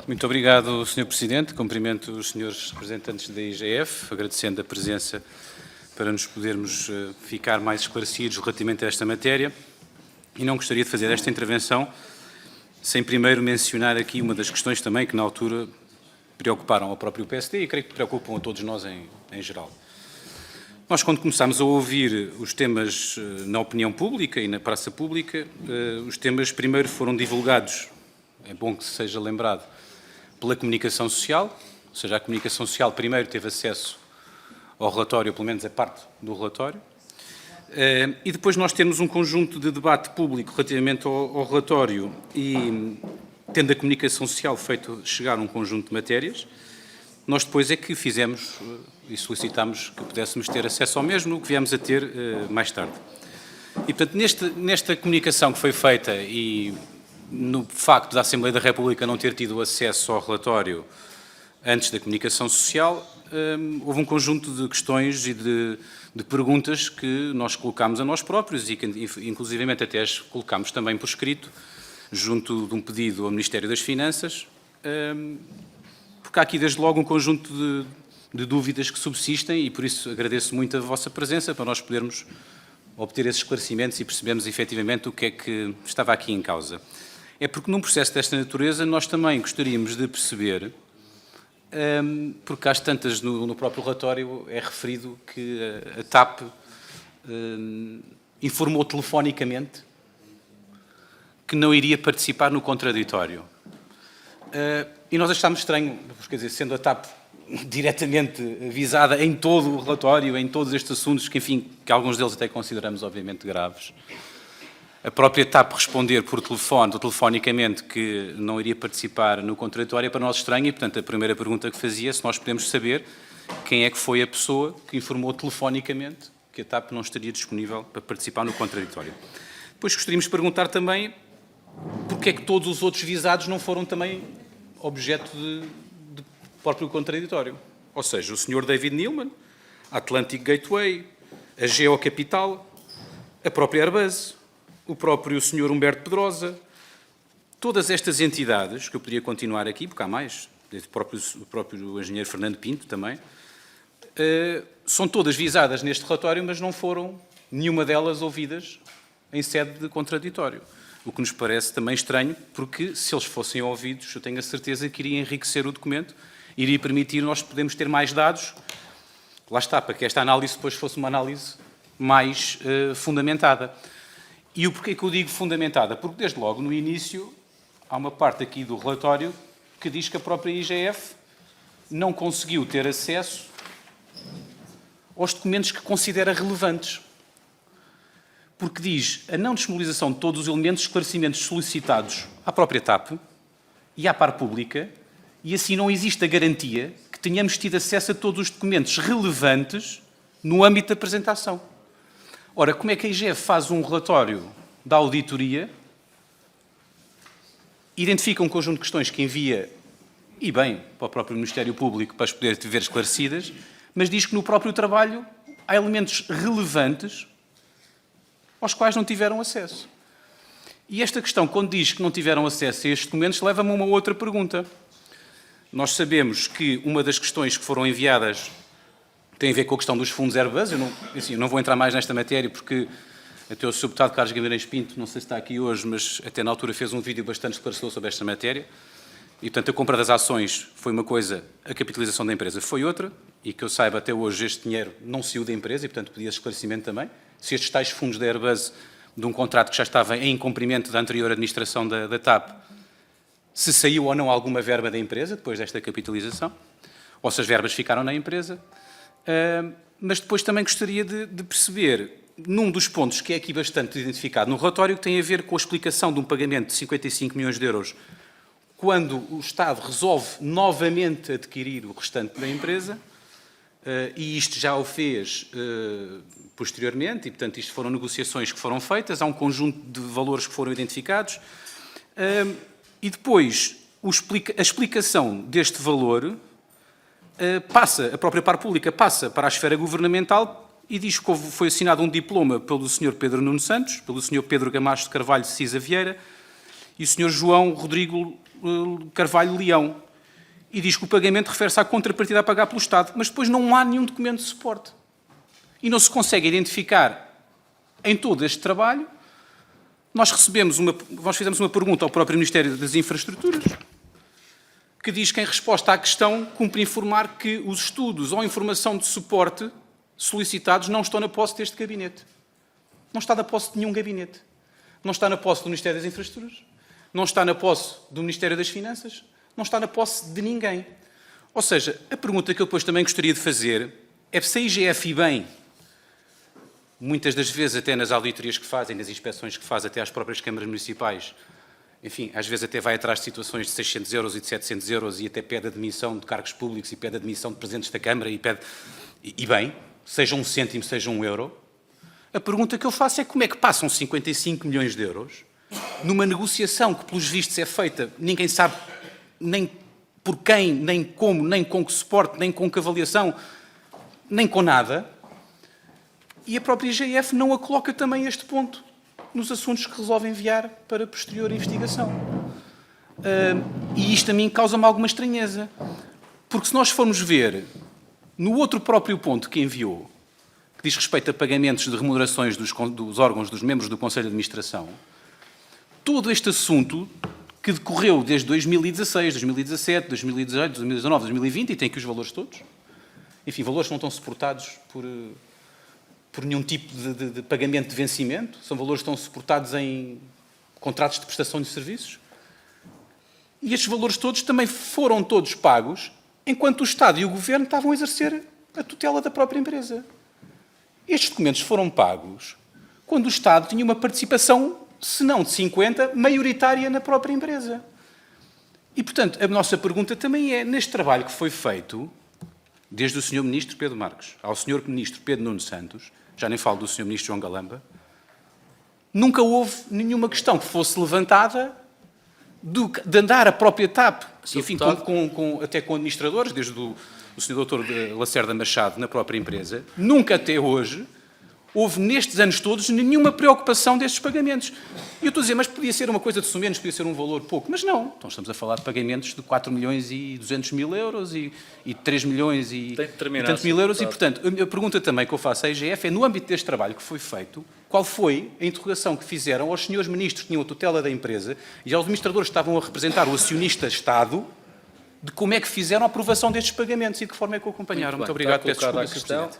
Muito obrigado, Sr. Presidente. Cumprimento os senhores representantes da IGF, agradecendo a presença para nos podermos ficar mais esclarecidos relativamente a esta matéria. E não gostaria de fazer esta intervenção sem primeiro mencionar aqui uma das questões também que na altura preocuparam ao próprio PSD e creio que preocupam a todos nós em geral. Nós, quando começámos a ouvir os temas na opinião pública e na praça pública, os temas primeiro foram divulgados, é bom que se seja lembrado, pela comunicação social, ou seja, a comunicação social primeiro teve acesso ao relatório, pelo menos a parte do relatório, e depois nós temos um conjunto de debate público relativamente ao relatório e, tendo a comunicação social feito chegar um conjunto de matérias, nós depois é que fizemos e solicitámos que pudéssemos ter acesso ao mesmo, o que viemos a ter mais tarde. E, portanto, nesta comunicação que foi feita e no facto da Assembleia da República não ter tido acesso ao relatório antes da comunicação social, houve um conjunto de questões e de perguntas que nós colocámos a nós próprios e que, inclusivamente, até as colocámos também por escrito, junto de um pedido ao Ministério das Finanças, porque há aqui, desde logo, um conjunto de dúvidas que subsistem e, por isso, agradeço muito a vossa presença para nós podermos obter esses esclarecimentos e percebermos, efetivamente, o que é que estava aqui em causa. É porque, num processo desta natureza, nós também gostaríamos de perceber, porque às tantas no próprio relatório é referido que a TAP informou telefonicamente que não iria participar no contraditório. E nós achámos estranho, quer dizer, sendo a TAP diretamente avisada em todo o relatório, em todos estes assuntos, que, enfim, que alguns deles até consideramos, obviamente, graves, a própria TAP responder por telefone, ou telefonicamente, que não iria participar no contraditório é para nós estranho e, portanto, a primeira pergunta que fazia é se nós podemos saber quem é que foi a pessoa que informou telefonicamente que a TAP não estaria disponível para participar no contraditório. Depois gostaríamos de perguntar também porque é que todos os outros visados não foram também objeto de próprio contraditório. Ou seja, o Sr. David Neilman, a Atlantic Gateway, a Geocapital, a própria Airbus, o próprio Sr. Humberto Pedrosa, todas estas entidades, que eu poderia continuar aqui, porque há mais, o próprio engenheiro Fernando Pinto também, são todas visadas neste relatório, mas não foram nenhuma delas ouvidas em sede de contraditório. O que nos parece também estranho, porque se eles fossem ouvidos, eu tenho a certeza que iria enriquecer o documento, iria permitir nós podermos ter mais dados, lá está, para que esta análise depois fosse uma análise mais fundamentada. E o porquê que eu digo fundamentada? Porque, desde logo, no início, há uma parte aqui do relatório que diz que a própria IGF não conseguiu ter acesso aos documentos que considera relevantes. Porque diz a não disponibilização de todos os elementos de esclarecimentos solicitados à própria TAP e à par pública, e assim não existe a garantia que tenhamos tido acesso a todos os documentos relevantes no âmbito da apresentação. Ora, como é que a IGF faz um relatório da auditoria, identifica um conjunto de questões que envia, e bem, para o próprio Ministério Público para as poder ver esclarecidas, mas diz que no próprio trabalho há elementos relevantes aos quais não tiveram acesso. E esta questão, quando diz que não tiveram acesso a estes documentos, leva-me a uma outra pergunta. Nós sabemos que uma das questões que foram enviadas tem a ver com a questão dos fundos Airbus. Eu não vou entrar mais nesta matéria porque até o Sr. Deputado Carlos Guimarães Pinto, não sei se está aqui hoje, mas até na altura fez um vídeo bastante esclarecedor sobre esta matéria. E, portanto, a compra das ações foi uma coisa, a capitalização da empresa foi outra, e que eu saiba até hoje este dinheiro não saiu da empresa e, portanto, pedia esclarecimento também. Se estes tais fundos da Airbus, de um contrato que já estava em incumprimento da anterior administração da TAP, se saiu ou não alguma verba da empresa depois desta capitalização, ou se as verbas ficaram na empresa. Mas depois também gostaria de perceber, num dos pontos que é aqui bastante identificado no relatório, que tem a ver com a explicação de um pagamento de 55 milhões de euros, quando o Estado resolve novamente adquirir o restante da empresa, e isto já o fez posteriormente, e portanto isto foram negociações que foram feitas, há um conjunto de valores que foram identificados, e depois a explicação deste valor a própria par pública passa para a esfera governamental e diz que foi assinado um diploma pelo Sr. Pedro Nuno Santos, pelo Sr. Pedro Gamacho de Carvalho de Cisa Vieira e o Sr. João Rodrigo Carvalho Leão e diz que o pagamento refere-se à contrapartida a pagar pelo Estado, mas depois não há nenhum documento de suporte. E não se consegue identificar em todo este trabalho. Nós fizemos uma pergunta ao próprio Ministério das Infraestruturas, que diz que, em resposta à questão, cumpre informar que os estudos ou informação de suporte solicitados não estão na posse deste gabinete. Não está na posse de nenhum gabinete. Não está na posse do Ministério das Infraestruturas, não está na posse do Ministério das Finanças, não está na posse de ninguém. Ou seja, a pergunta que eu depois também gostaria de fazer é se a IGF, e bem, muitas das vezes até nas auditorias que fazem, nas inspeções que fazem, até às próprias câmaras municipais, enfim, às vezes até vai atrás de situações de 600 euros e de 700 euros e até pede a demissão de cargos públicos e pede a demissão de presidentes da Câmara e pede... E bem, seja um cêntimo, seja um euro. A pergunta que eu faço é como é que passam 55 milhões de euros numa negociação que, pelos vistos, é feita, ninguém sabe nem por quem, nem como, nem com que suporte, nem com que avaliação, nem com nada, e a própria IGF não a coloca também a este ponto nos assuntos que resolve enviar para posterior investigação. E isto a mim causa-me alguma estranheza, porque se nós formos ver no outro próprio ponto que enviou, que diz respeito a pagamentos de remunerações dos órgãos dos membros do Conselho de Administração, todo este assunto que decorreu desde 2016, 2017, 2018, 2019, 2020, e tem aqui os valores todos, enfim, valores que não estão suportados por nenhum tipo de pagamento de vencimento, são valores que estão suportados em contratos de prestação de serviços, e estes valores todos também foram todos pagos enquanto o Estado e o Governo estavam a exercer a tutela da própria empresa. Estes documentos foram pagos quando o Estado tinha uma participação, se não de 50%, maioritária na própria empresa. E, portanto, a nossa pergunta também é, neste trabalho que foi feito, desde o Sr. Ministro Pedro Marques ao Sr. Ministro Pedro Nuno Santos, já nem falo do Sr. Ministro João Galamba, nunca houve nenhuma questão que fosse levantada de andar a própria TAP, enfim, até com administradores, desde o Sr. Dr. Lacerda Machado na própria empresa, nunca até hoje houve nestes anos todos nenhuma preocupação destes pagamentos. E eu estou a dizer, mas podia ser uma coisa de sumenos, podia ser um valor pouco, mas não. Então estamos a falar de pagamentos de 4 milhões e 200 mil euros e 3 milhões e tantos mil euros. E, portanto, a pergunta também que eu faço à IGF é, no âmbito deste trabalho que foi feito, qual foi a interrogação que fizeram aos senhores ministros que tinham a tutela da empresa e aos administradores que estavam a representar o acionista Estado, de como é que fizeram a aprovação destes pagamentos e de que forma é que o acompanharam. Muito obrigado. Peço desculpa, Sr. Presidente.